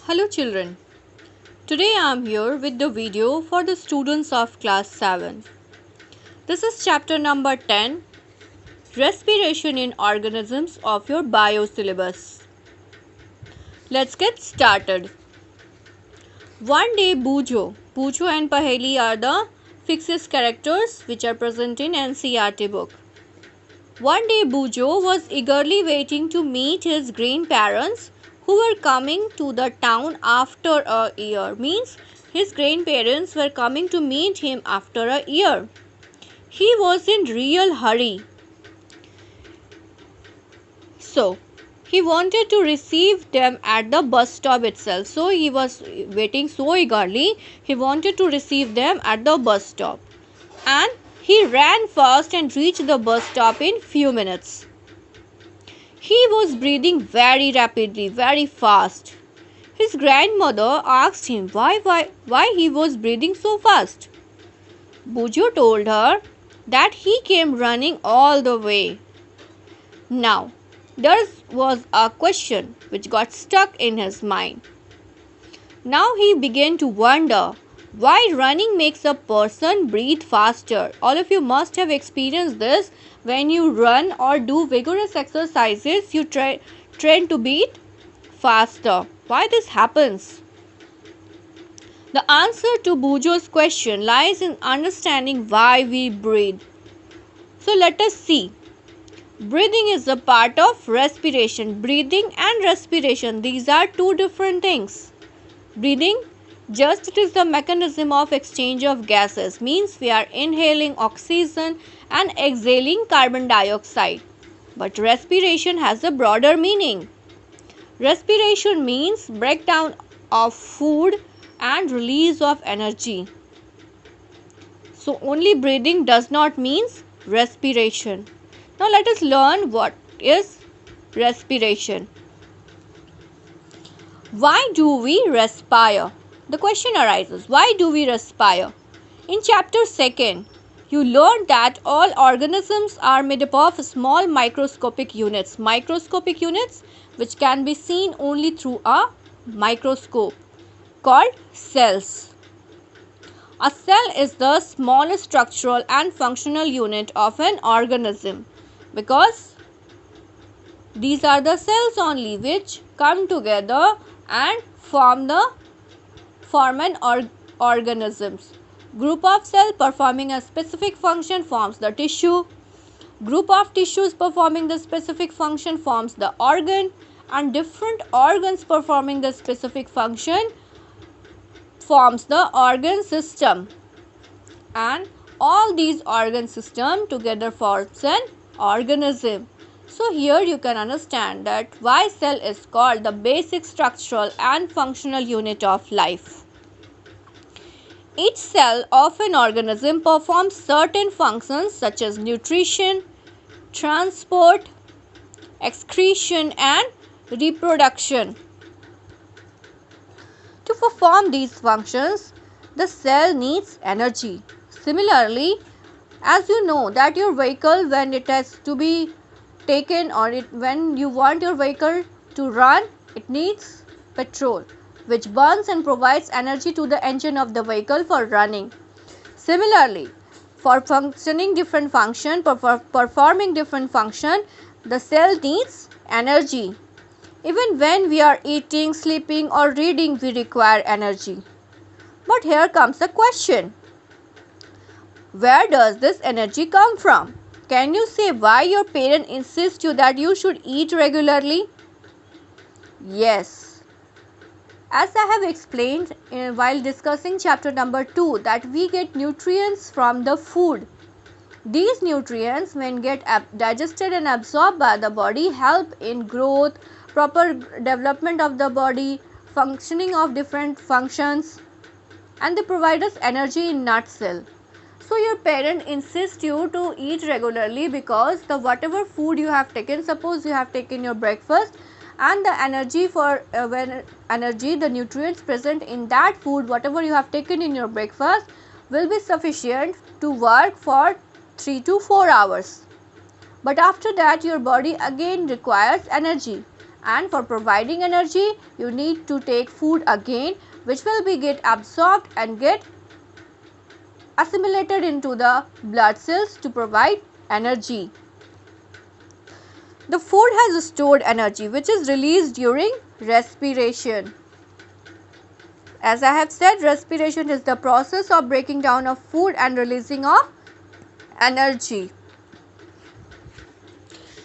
Hello children, today I am here with the video for the students of class 7. This is chapter number 10, Respiration in Organisms of your bio syllabus. Let's get started. One day Bujo and Paheli are the fixed characters which are present in NCERT book. One day Bujo was eagerly waiting to meet his grandparents who were coming to the town after a year. Means his grandparents were coming to meet him after a year. He was in real hurry. So he wanted to receive them at the bus stop itself. So he was waiting so eagerly. He wanted to receive them at the bus stop. And he ran fast and reached the bus stop in few minutes. He was breathing very rapidly, very fast. His grandmother asked him why he was breathing so fast. Bujo told her that he came running all the way. Now, there was a question which got stuck in his mind. Now he began to wonder why running makes a person breathe faster. All of you must have experienced this. When you run or do vigorous exercises, you train to breathe faster. Why this happens? The answer to Bujo's question lies in understanding why we breathe. So let us see. Breathing is a part of respiration. Breathing and respiration, these are two different things. Breathing, just it is the mechanism of exchange of gases, means we are inhaling oxygen and exhaling carbon dioxide. But respiration has a broader meaning. Respiration means breakdown of food and release of energy. So only breathing does not mean respiration. Now let us learn what is respiration. Why do we respire? The question arises, why do we respire? In chapter 2, you learned that all organisms are made up of small microscopic units. Microscopic units which can be seen only through a microscope, called cells. A cell is the smallest structural and functional unit of an organism because these are the cells only which come together and form an organisms. Group of cells performing a specific function forms the tissue. Group of tissues performing the specific function forms the organ, and different organs performing the specific function forms the organ system. And all these organ system together forms an organism. So here you can understand that why cell is called the basic structural and functional unit of life. Each cell of an organism performs certain functions such as nutrition, transport, excretion and reproduction. To perform these functions, the cell needs energy. Similarly, as you know that your vehicle, when it has to be taken or when you want your vehicle to run, it needs petrol, which burns and provides energy to the engine of the vehicle for running. Similarly, for performing different function, the cell needs energy. Even when we are eating, sleeping or reading, we require energy. But here comes a question. Where does this energy come from? Can you say why your parent insists you that you should eat regularly? Yes. As I have explained while discussing chapter number 2, that we get nutrients from the food. These nutrients, when get digested and absorbed by the body, help in growth, proper development of the body, functioning of different functions, and they provide us energy in nutshell. So your parent insists you to eat regularly because the whatever food you have taken, suppose you have taken your breakfast, and the energy the nutrients present in that food, whatever you have taken in your breakfast, will be sufficient to work for 3 to 4 hours. But after that your body again requires energy, and for providing energy you need to take food again, which will be get absorbed and get assimilated into the blood cells to provide energy. The food has stored energy which is released during respiration. As I have said, respiration is the process of breaking down of food and releasing of energy.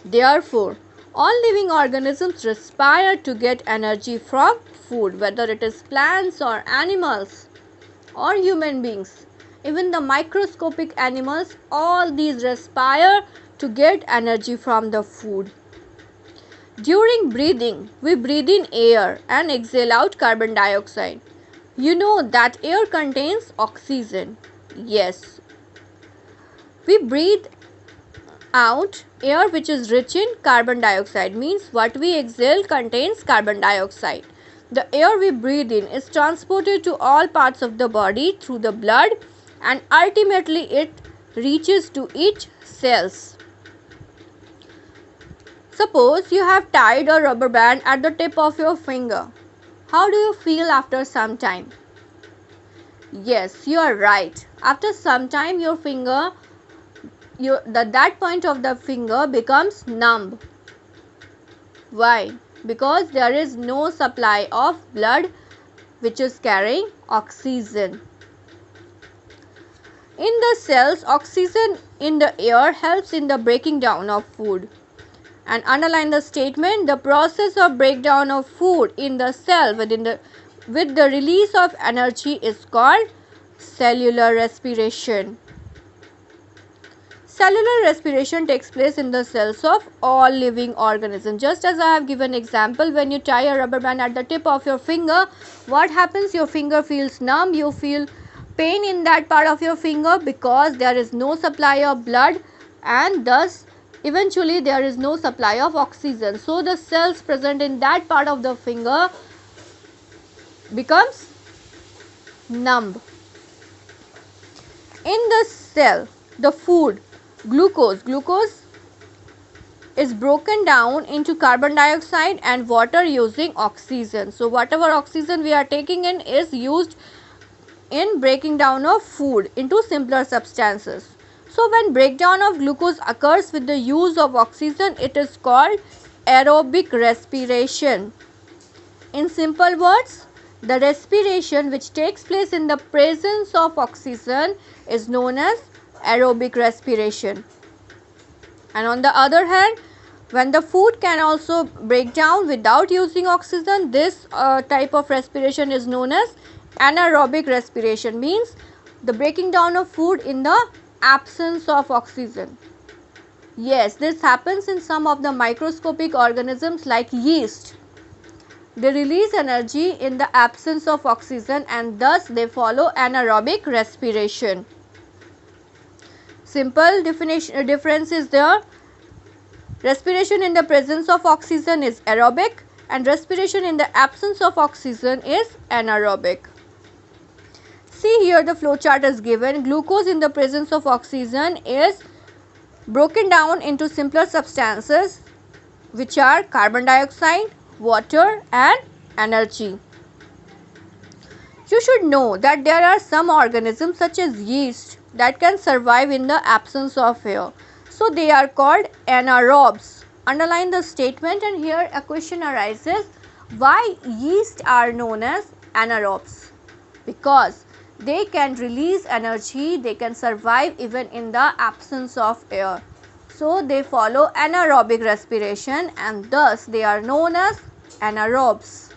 Therefore, all living organisms respire to get energy from food, whether it is plants or animals or human beings. Even the microscopic animals, all these respire to get energy from the food. During breathing, we breathe in air and exhale out carbon dioxide. You know that air contains oxygen. Yes. We breathe out air which is rich in carbon dioxide, means what we exhale contains carbon dioxide. The air we breathe in is transported to all parts of the body through the blood and ultimately it reaches to each cells. Suppose you have tied a rubber band at the tip of your finger. How do you feel after some time? Yes, you are right. After some time your finger, that point of the finger becomes numb. Why? Because there is no supply of blood which is carrying oxygen. In the cells, oxygen in the air helps in the breaking down of food. And underline the statement, the process of breakdown of food in the cell with the release of energy is called cellular respiration. Cellular respiration takes place in the cells of all living organisms. Just as I have given example, when you tie a rubber band at the tip of your finger, what happens? Your finger feels numb, you feel pain in that part of your finger because there is no supply of blood and thus eventually there is no supply of oxygen. So the cells present in that part of the finger becomes numb. In the cell, the food, glucose is broken down into carbon dioxide and water using oxygen. So whatever oxygen we are taking in is used in breaking down of food into simpler substances. So when breakdown of glucose occurs with the use of oxygen, it is called aerobic respiration. In simple words, the respiration which takes place in the presence of oxygen is known as aerobic respiration. And on the other hand, when the food can also break down without using oxygen, this type of respiration is known as anaerobic respiration, means the breaking down of food in the absence of oxygen. Yes, this happens in some of the microscopic organisms like yeast. They release energy in the absence of oxygen and thus they follow anaerobic respiration. Simple difference is there. Respiration in the presence of oxygen is aerobic and respiration in the absence of oxygen is anaerobic. See here the flow chart is given. Glucose in the presence of oxygen is broken down into simpler substances which are carbon dioxide, water and energy. You should know that there are some organisms such as yeast that can survive in the absence of air. So they are called anaerobes. Underline the statement and here a question arises, why yeast are known as anaerobes? Because they can release energy, they can survive even in the absence of air. So they follow anaerobic respiration and thus they are known as anaerobes.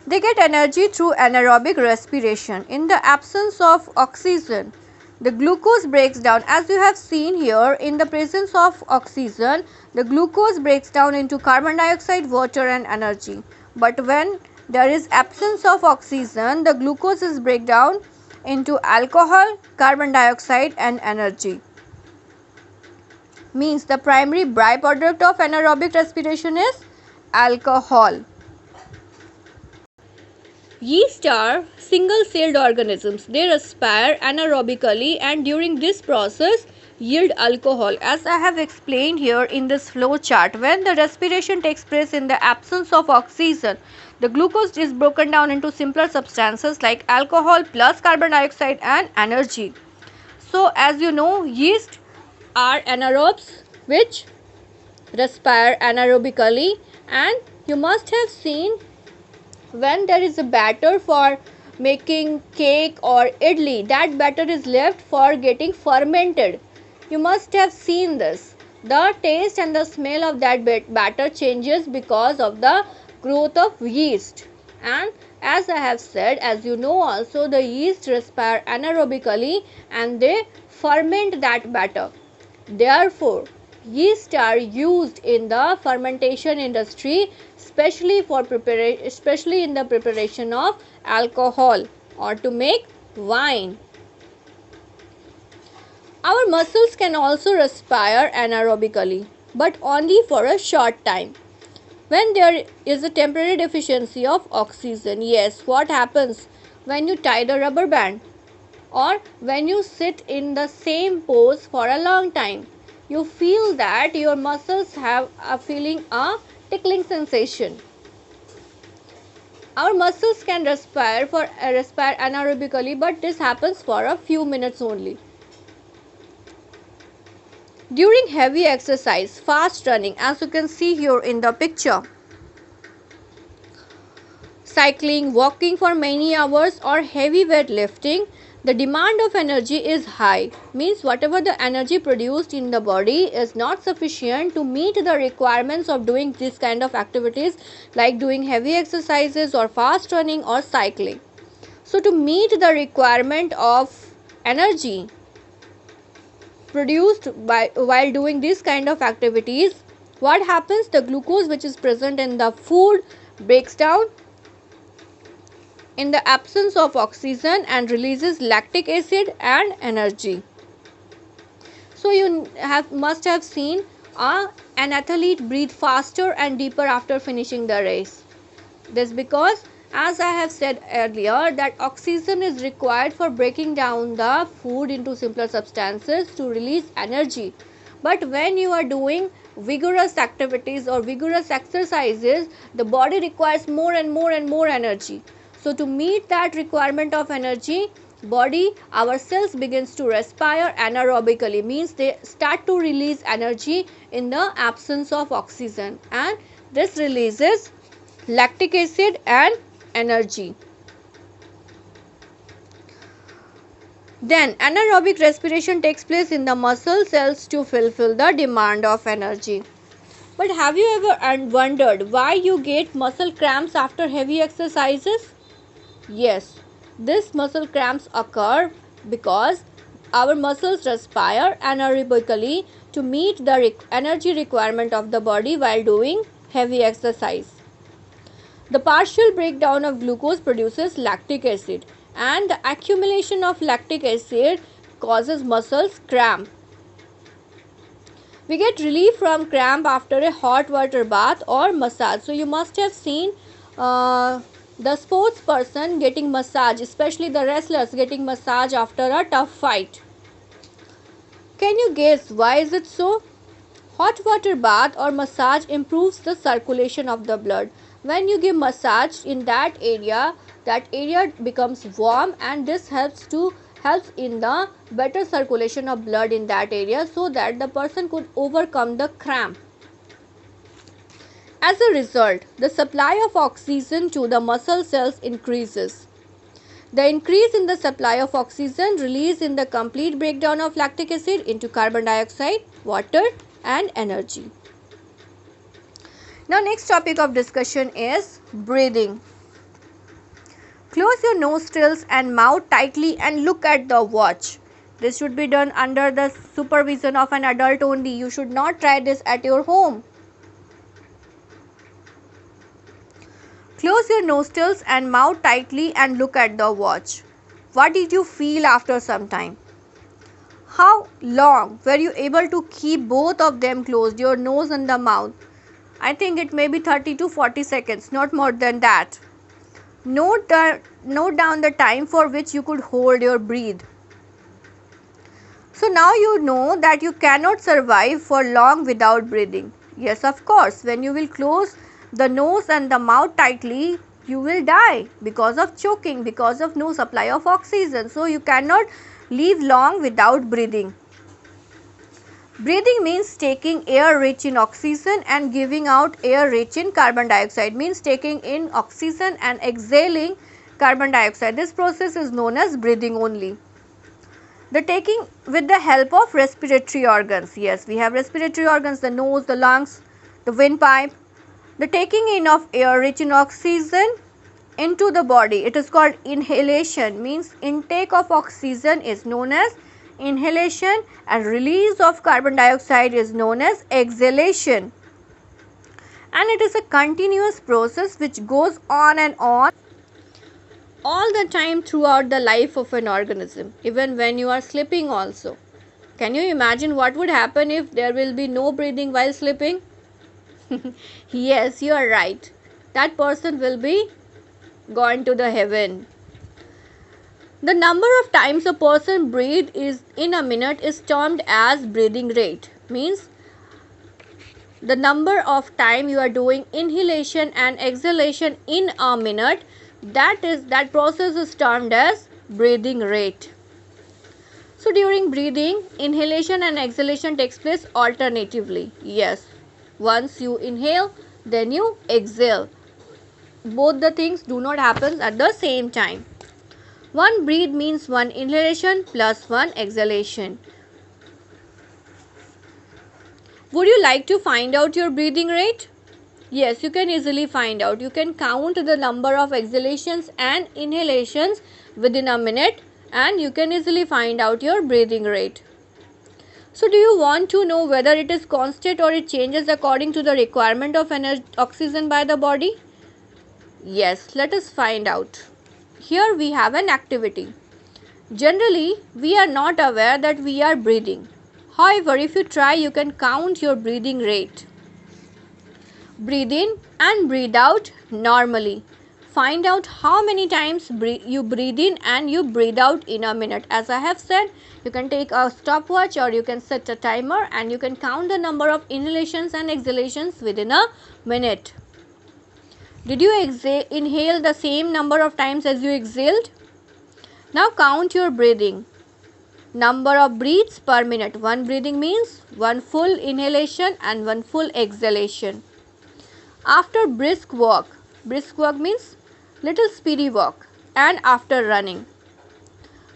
They get energy through anaerobic respiration. In the absence of oxygen, the glucose breaks down. As you have seen here, in the presence of oxygen, the glucose breaks down into carbon dioxide, water and energy. But when there is absence of oxygen, the glucose is break down into alcohol, carbon dioxide and energy. Means the primary byproduct of anaerobic respiration is alcohol. Yeast are single-celled organisms. They respire anaerobically and during this process, yield alcohol. As I have explained here in this flow chart, when the respiration takes place in the absence of oxygen, the glucose is broken down into simpler substances like alcohol plus carbon dioxide and energy. So as you know, yeast are anaerobes which respire anaerobically, and you must have seen when there is a batter for making cake or idli, that batter is left for getting fermented. You must have seen this. The taste and the smell of that batter changes because of the growth of yeast. And as I have said, as you know also, the yeast respire anaerobically and they ferment that batter. Therefore, yeast are used in the fermentation industry, especially in the preparation of alcohol or to make wine. Our muscles can also respire anaerobically, but only for a short time. When there is a temporary deficiency of oxygen, yes, what happens when you tie the rubber band or when you sit in the same pose for a long time? You feel that your muscles have a feeling a tickling sensation. Our muscles can respire anaerobically, but this happens for a few minutes only. During heavy exercise, fast running, as you can see here in the picture, cycling, walking for many hours or heavy weight lifting, the demand of energy is high. Means whatever the energy produced in the body is not sufficient to meet the requirements of doing this kind of activities like doing heavy exercises or fast running or cycling. So to meet the requirement of energy produced while doing this kind of activities, what happens? The glucose which is present in the food breaks down in the absence of oxygen and releases lactic acid and energy. So you must have seen an athlete breathe faster and deeper after finishing the race. This because, as I have said earlier, that oxygen is required for breaking down the food into simpler substances to release energy. But when you are doing vigorous activities or vigorous exercises, the body requires more and more and more energy. So to meet that requirement of energy, our cells begins to respire anaerobically, means they start to release energy in the absence of oxygen, and this releases lactic acid and energy. Then anaerobic respiration takes place in the muscle cells to fulfill the demand of energy. But have you ever wondered why you get muscle cramps after heavy exercises? Yes, these muscle cramps occur because our muscles respire anaerobically to meet the energy requirement of the body while doing heavy exercise. The partial breakdown of glucose produces lactic acid, and the accumulation of lactic acid causes muscles cramp. We get relief from cramp after a hot water bath or massage. So you must have seen the sports person getting massage, especially the wrestlers getting massage after a tough fight. Can you guess why is it so? Hot water bath or massage improves the circulation of the blood. When you give massage in that area becomes warm, and this helps in the better circulation of blood in that area, so that the person could overcome the cramp. As a result, the supply of oxygen to the muscle cells increases. The increase in the supply of oxygen releases in the complete breakdown of lactic acid into carbon dioxide, water and energy. Now next topic of discussion is breathing. Close your nostrils and mouth tightly and look at the watch. This should be done under the supervision of an adult only. You should not try this at your home. Close your nostrils and mouth tightly and look at the watch. What did you feel after some time? How long were you able to keep both of them closed, your nose and the mouth? I think it may be 30 to 40 seconds, not more than that. Note down the time for which you could hold your breath. So now you know that you cannot survive for long without breathing. Yes, of course, when you will close the nose and the mouth tightly, you will die because of choking, because of no supply of oxygen. So you cannot live long without breathing. Breathing means taking air rich in oxygen and giving out air rich in carbon dioxide, means taking in oxygen and exhaling carbon dioxide. This process is known as breathing only. The taking with the help of respiratory organs. Yes, we have respiratory organs, the nose, the lungs, the windpipe. The taking in of air rich in oxygen into the body, it is called inhalation, means intake of oxygen is known as inhalation and release of carbon dioxide is known as exhalation. And it is a continuous process which goes on and on all the time throughout the life of an organism, even when you are sleeping also. Can you imagine what would happen if there will be no breathing while sleeping? Yes, you are right. That person will be gone to the heaven. The number of times a person breathes is in a minute is termed as breathing rate. Means the number of time you are doing inhalation and exhalation in a minute, that process is termed as breathing rate. So during breathing, inhalation and exhalation takes place alternatively. Yes, once you inhale, then you exhale. Both the things do not happen at the same time. One breath means one inhalation plus one exhalation. Would you like to find out your breathing rate? Yes, you can easily find out. You can count the number of exhalations and inhalations within a minute and you can easily find out your breathing rate. So do you want to know whether it is constant or it changes according to the requirement of oxygen by the body? Yes, let us find out. Here we have an activity. Generally, we are not aware that we are breathing. However, if you try, you can count your breathing rate. Breathe in and breathe out normally. Find out how many times you breathe in and you breathe out in a minute. As I have said, you can take a stopwatch or you can set a timer and you can count the number of inhalations and exhalations within a minute. Did you inhale the same number of times as you exhaled? Now count your breathing. Number of breaths per minute. One breathing means one full inhalation and one full exhalation. After brisk walk means little speedy walk, and after running.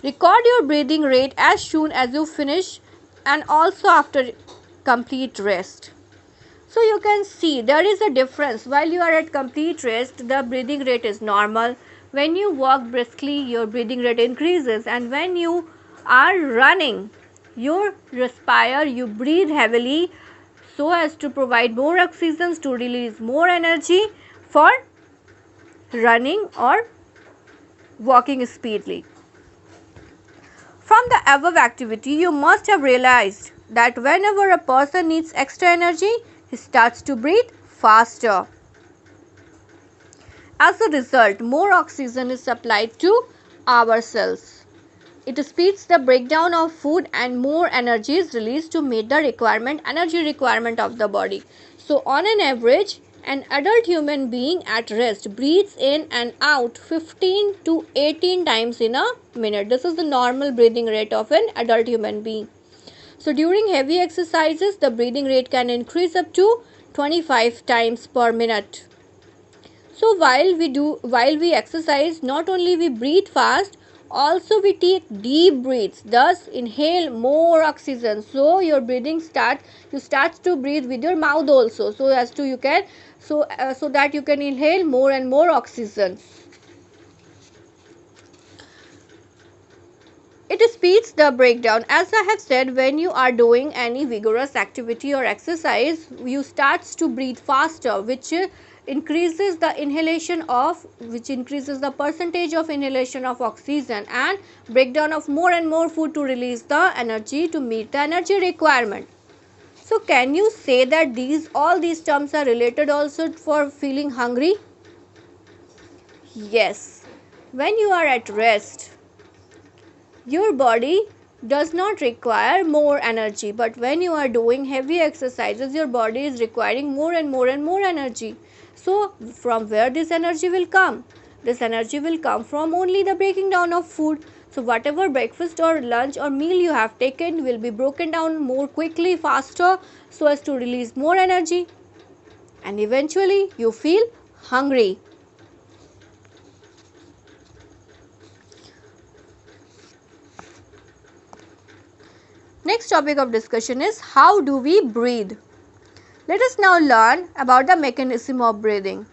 Record your breathing rate as soon as you finish and also after complete rest. So you can see there is a difference. While you are at complete rest, the breathing rate is normal. When you walk briskly, your breathing rate increases, and when you are running, you respire, you breathe heavily so as to provide more oxygen to release more energy for running or walking speedily. From the above activity, you must have realized that whenever a person needs extra energy, he starts to breathe faster. As a result, more oxygen is supplied to our cells. It speeds the breakdown of food and more energy is released to meet the energy requirement of the body. So on an average, an adult human being at rest breathes in and out 15 to 18 times in a minute. This is the normal breathing rate of an adult human being. So during heavy exercises, the breathing rate can increase up to 25 times per minute. So while we exercise, not only we breathe fast, also we take deep breaths, thus inhale more oxygen. So your breathing you start to breathe with your mouth also, so that you can inhale more and more oxygen. It speeds the breakdown. As I have said, when you are doing any vigorous activity or exercise, you start to breathe faster, which increases the percentage of inhalation of oxygen and breakdown of more and more food to release the energy to meet the energy requirement. So can you say that all these terms are related also for feeling hungry? Yes. When you are at rest, your body does not require more energy, but when you are doing heavy exercises, your body is requiring more and more and more energy. So from where this energy will come? This energy will come from only the breaking down of food. So whatever breakfast or lunch or meal you have taken will be broken down more quickly, faster, so as to release more energy, and eventually you feel hungry. Next topic of discussion is how do we breathe? Let us now learn about the mechanism of breathing.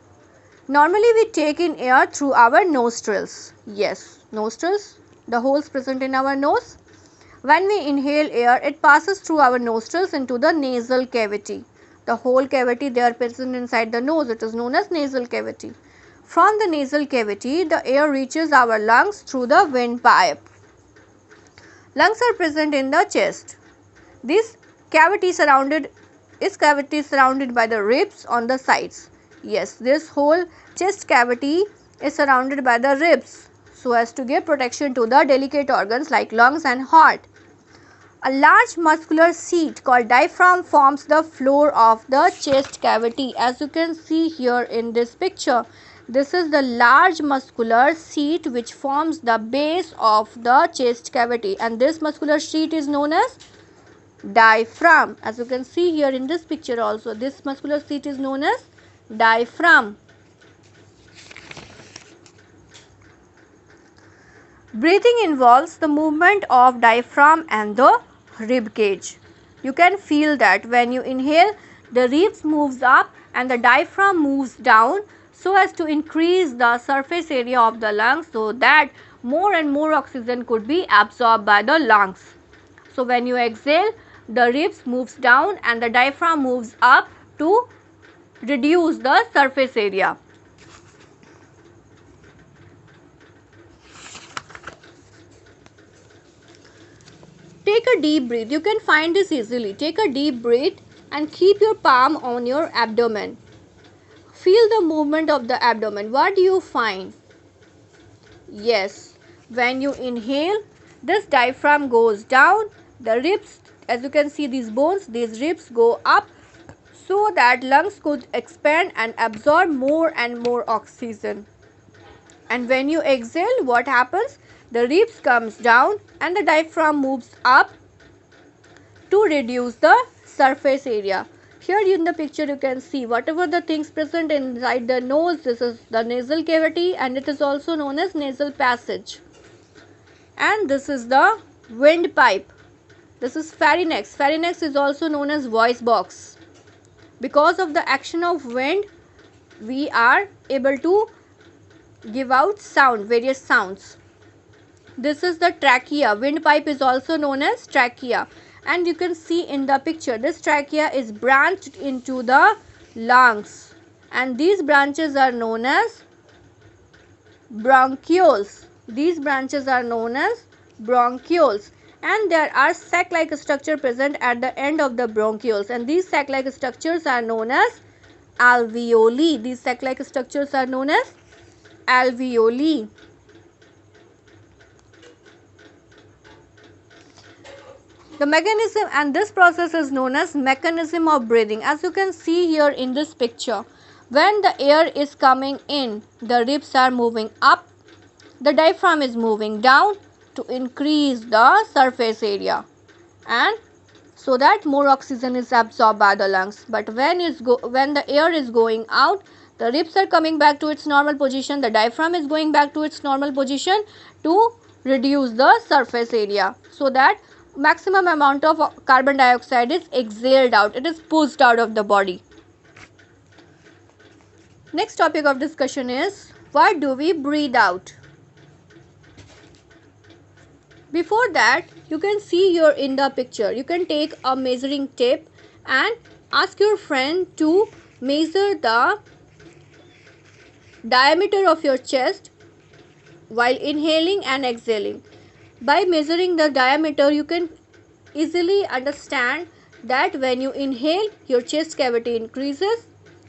Normally we take in air through our nostrils. Yes, nostrils, the holes present in our nose. When we inhale air, it passes through our nostrils into the nasal cavity. The whole cavity there present inside the nose, it is known as nasal cavity. From the nasal cavity, the air reaches our lungs through the windpipe. Lungs are present in the chest. This cavity is surrounded by the ribs on the sides. Yes, this whole chest cavity is surrounded by the ribs so as to give protection to the delicate organs like lungs and heart. A large muscular seat called diaphragm forms the floor of the chest cavity, as you can see here in this picture. This is the large muscular seat which forms the base of the chest cavity, and this muscular seat is known as diaphragm. As you can see here in this picture also, this muscular seat is known as diaphragm. Breathing involves the movement of diaphragm and the rib cage. You can feel that when you inhale, the ribs moves up and the diaphragm moves down so as to increase the surface area of the lungs so that more and more oxygen could be absorbed by the lungs. So when you exhale, the ribs moves down and the diaphragm moves up to reduce the surface area. Take a deep breath. You can find this easily. Take a deep breath and keep your palm on your abdomen. Feel the movement of the abdomen. What do you find? Yes, when you inhale, this diaphragm goes down. The ribs, as you can see, these ribs go up so that lungs could expand and absorb more and more oxygen. And when you exhale, what happens? The ribs comes down and the diaphragm moves up to reduce the surface area. Here in the picture you can see whatever the things present inside the nose, this is the nasal cavity and it is also known as nasal passage. And this is the windpipe. This is pharynx. Pharynx is also known as voice box. Because of the action of wind, we are able to give out sound, various sounds. This is the trachea. Windpipe is also known as trachea. And you can see in the picture, this trachea is branched into the lungs. And these branches are known as bronchioles. These branches are known as bronchioles. And there are sac-like structure present at the end of the bronchioles. And these sac-like structures are known as alveoli. These sac-like structures are known as alveoli. The mechanism, and this process is known as mechanism of breathing. As you can see here in this picture, when the air is coming in, the ribs are moving up, the diaphragm is moving down to increase the surface area and so that more oxygen is absorbed by the lungs. But when the air is going out, the ribs are coming back to its normal position, the diaphragm is going back to its normal position to reduce the surface area so that maximum amount of carbon dioxide is exhaled out, it is pushed out of the body. Next topic of discussion is what do we breathe out? Before that, you can see here in the picture, you can take a measuring tape and ask your friend to measure the diameter of your chest while inhaling and exhaling. By measuring the diameter, you can easily understand that when you inhale, your chest cavity increases,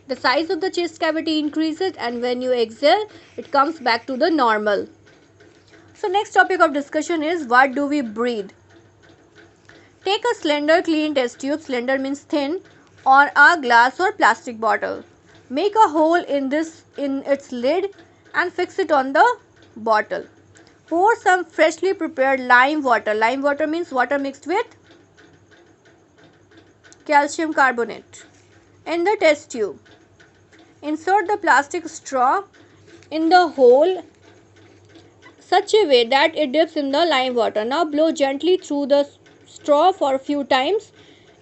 the size of the chest cavity increases, and when you exhale, it comes back to the normal. So next topic of discussion is what do we breathe? Take a slender clean test tube, slender means thin, or a glass or plastic bottle. Make a hole in its lid and fix it on the bottle. Pour some freshly prepared lime water. Lime water means water mixed with calcium carbonate in the test tube. Insert the plastic straw in the hole such a way that it dips in the lime water. Now blow gently through the straw for a few times.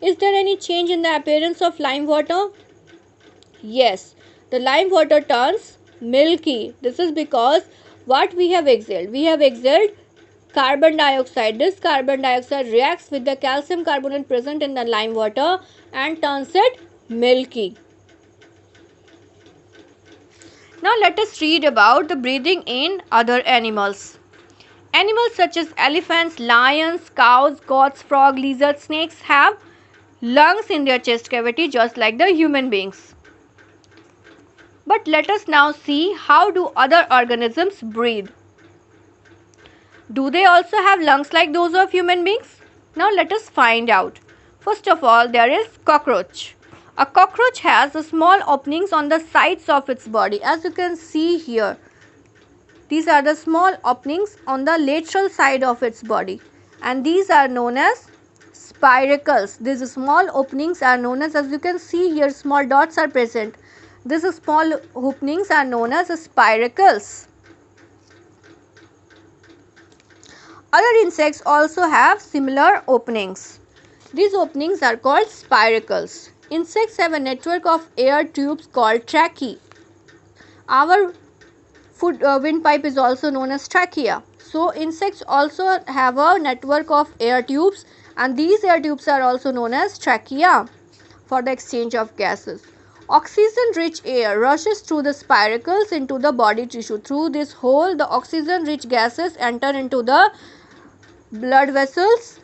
Is there any change in the appearance of lime water? Yes, the lime water turns milky. This is because what we have exhaled? We have exhaled carbon dioxide. This carbon dioxide reacts with the calcium carbonate present in the lime water and turns it milky. Now let us read about the breathing in other animals. Animals such as elephants, lions, cows, goats, frogs, lizards, snakes have lungs in their chest cavity just like the human beings. But let us now see how do other organisms breathe. Do they also have lungs like those of human beings? Now let us find out. First of all, there is cockroach. A cockroach has small openings on the sides of its body, as you can see here. These are the small openings on the lateral side of its body, and these are known as spiracles. These small openings are known as you can see here, small dots are present. These small openings are known as spiracles. Other insects also have similar openings. These openings are called spiracles. Insects have a network of air tubes called tracheae. Our windpipe is also known as trachea. So insects also have a network of air tubes, and these air tubes are also known as trachea for the exchange of gases. Oxygen rich air rushes through the spiracles into the body tissue. Through this hole, the oxygen rich gases enter into the blood vessels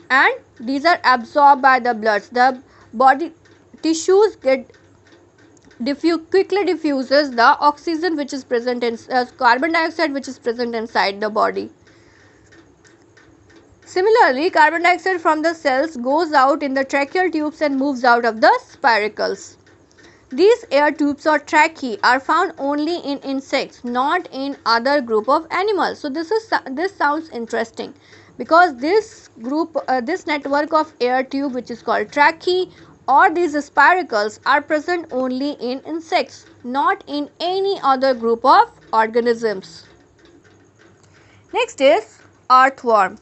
and these are absorbed by the blood. The body tissues quickly diffuses the oxygen which is present in carbon dioxide which is present inside the body. Similarly, carbon dioxide from the cells goes out in the tracheal tubes and moves out of the spiracles. These air tubes or tracheae are found only in insects, not in other group of animals. So this sounds interesting because this network of air tube which is called tracheae or these spiracles are present only in insects, not in any other group of organisms. Next is earthworm.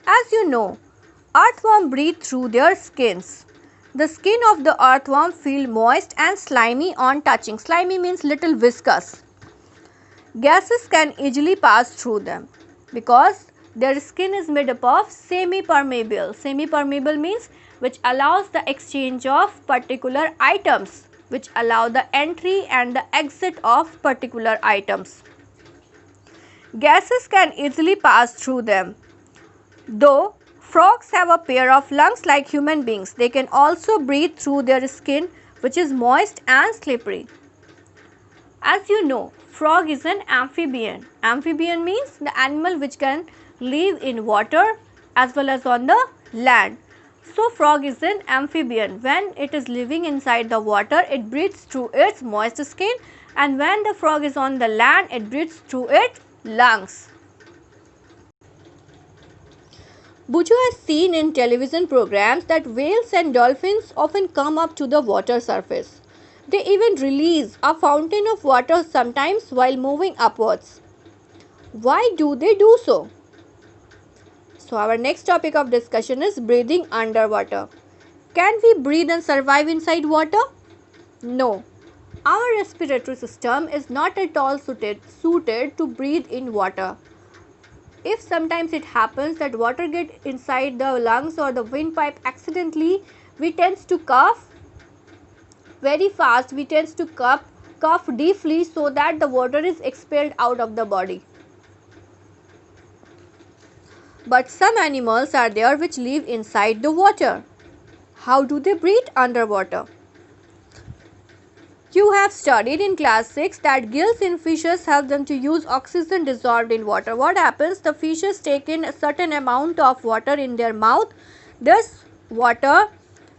As you know, earthworm breathe through their skins. The skin of the earthworm feels moist and slimy on touching. Slimy means little viscous. Gases can easily pass through them because their skin is made up of semi-permeable. Semi-permeable means which allows the exchange of particular items, which allow the entry and the exit of particular items. Gases can easily pass through them. Though frogs have a pair of lungs like human beings, they can also breathe through their skin which is moist and slippery. As you know, frog is an amphibian. Amphibian means the animal which can live in water as well as on the land. So frog is an amphibian. When it is living inside the water, it breathes through its moist skin, and when the frog is on the land, it breathes through its lungs. Buju has seen in television programs that whales and dolphins often come up to the water surface. They even release a fountain of water sometimes while moving upwards. Why do they do so? So our next topic of discussion is breathing underwater. Can we breathe and survive inside water? No. Our respiratory system is not at all suited to breathe in water. If sometimes it happens that water gets inside the lungs or the windpipe accidentally, we tend to cough very fast. We tend to cough deeply so that the water is expelled out of the body. But some animals are there which live inside the water. How do they breathe underwater? You have studied in class 6 that gills in fishes help them to use oxygen dissolved in water. What happens? The fishes take in a certain amount of water in their mouth. This water,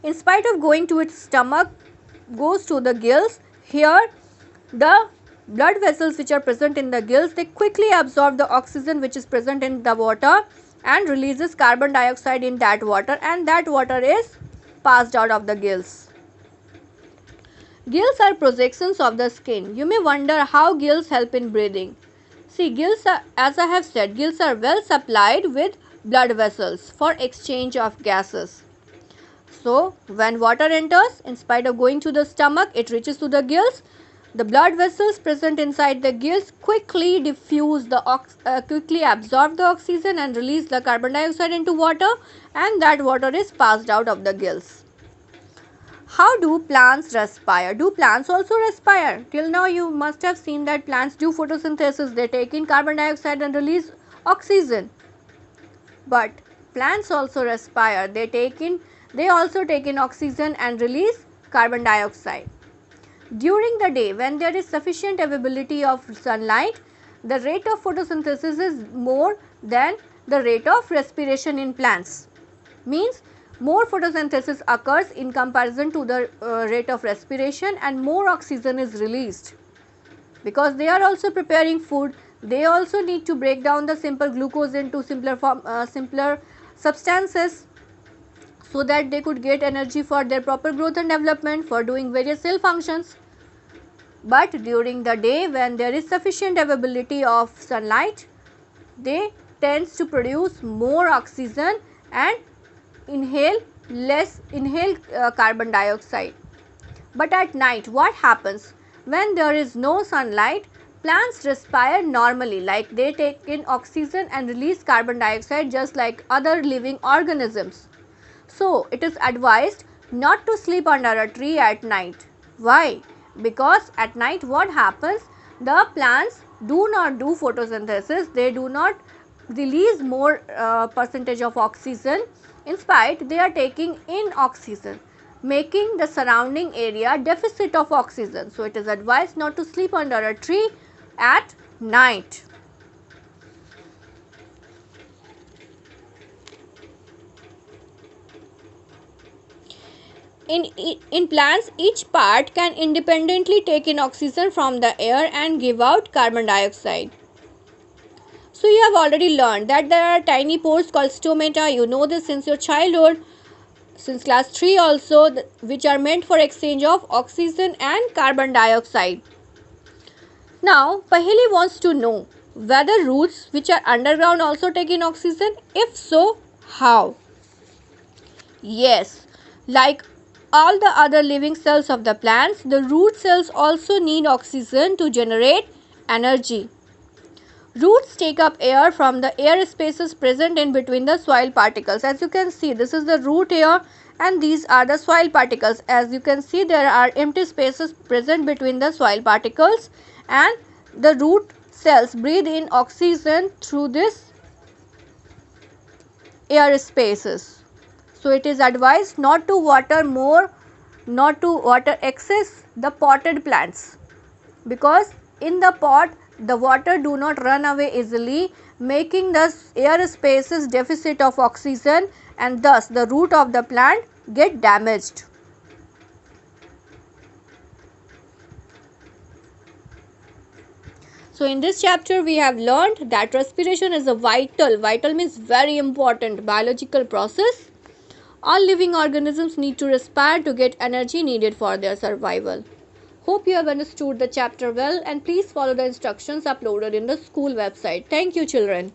in spite of going to its stomach, goes to the gills. Here the blood vessels which are present in the gills, they quickly absorb the oxygen which is present in the water and releases carbon dioxide in that water, and that water is passed out of the gills. Gills are projections of the skin. You may wonder how gills help in breathing. See, gills are, as I have said, gills are well supplied with blood vessels for exchange of gases. So, when water enters, in spite of going to the stomach, it reaches to the gills. The blood vessels present inside the gills quickly quickly absorb the oxygen and release the carbon dioxide into water, and that water is passed out of the gills. How do plants respire? Do plants also respire? Till now you must have seen that plants do photosynthesis. They take in carbon dioxide and release oxygen. But plants also respire. They also take in oxygen and release carbon dioxide. During the day, when there is sufficient availability of sunlight, the rate of photosynthesis is more than the rate of respiration in plants. Means more photosynthesis occurs in comparison to the rate of respiration, and more oxygen is released. Because they are also preparing food, they also need to break down the simple glucose into simpler substances, so that they could get energy for their proper growth and development, for doing various cell functions. But during the day, when there is sufficient availability of sunlight, they tends to produce more oxygen and inhale carbon dioxide. But at night, what happens? When there is no sunlight, plants respire normally, like they take in oxygen and release carbon dioxide just like other living organisms. So, it is advised not to sleep under a tree at night. Why? Because at night what happens? The plants do not do photosynthesis, they do not release more percentage of oxygen. In spite, they are taking in oxygen, making the surrounding area deficit of oxygen. So, it is advised not to sleep under a tree at night. In plants, each part can independently take in oxygen from the air and give out carbon dioxide. So, you have already learned that there are tiny pores called stomata. You know this since your childhood, since class 3 also, which are meant for exchange of oxygen and carbon dioxide. Now, Paheli wants to know whether roots which are underground also take in oxygen. If so, how? Yes, like all the other living cells of the plants, the root cells also need oxygen to generate energy. Roots take up air from the air spaces present in between the soil particles. As you can see, this is the root here and these are the soil particles. As you can see, there are empty spaces present between the soil particles, and the root cells breathe in oxygen through this air spaces. So, it is advised not to water excess the potted plants, because in the pot the water do not run away easily, making the air spaces deficit of oxygen, and thus the root of the plant get damaged. So, in this chapter we have learned that respiration is a vital means very important biological process. All living organisms need to respire to get energy needed for their survival. Hope you have understood the chapter well, and please follow the instructions uploaded in the school website. Thank you, children.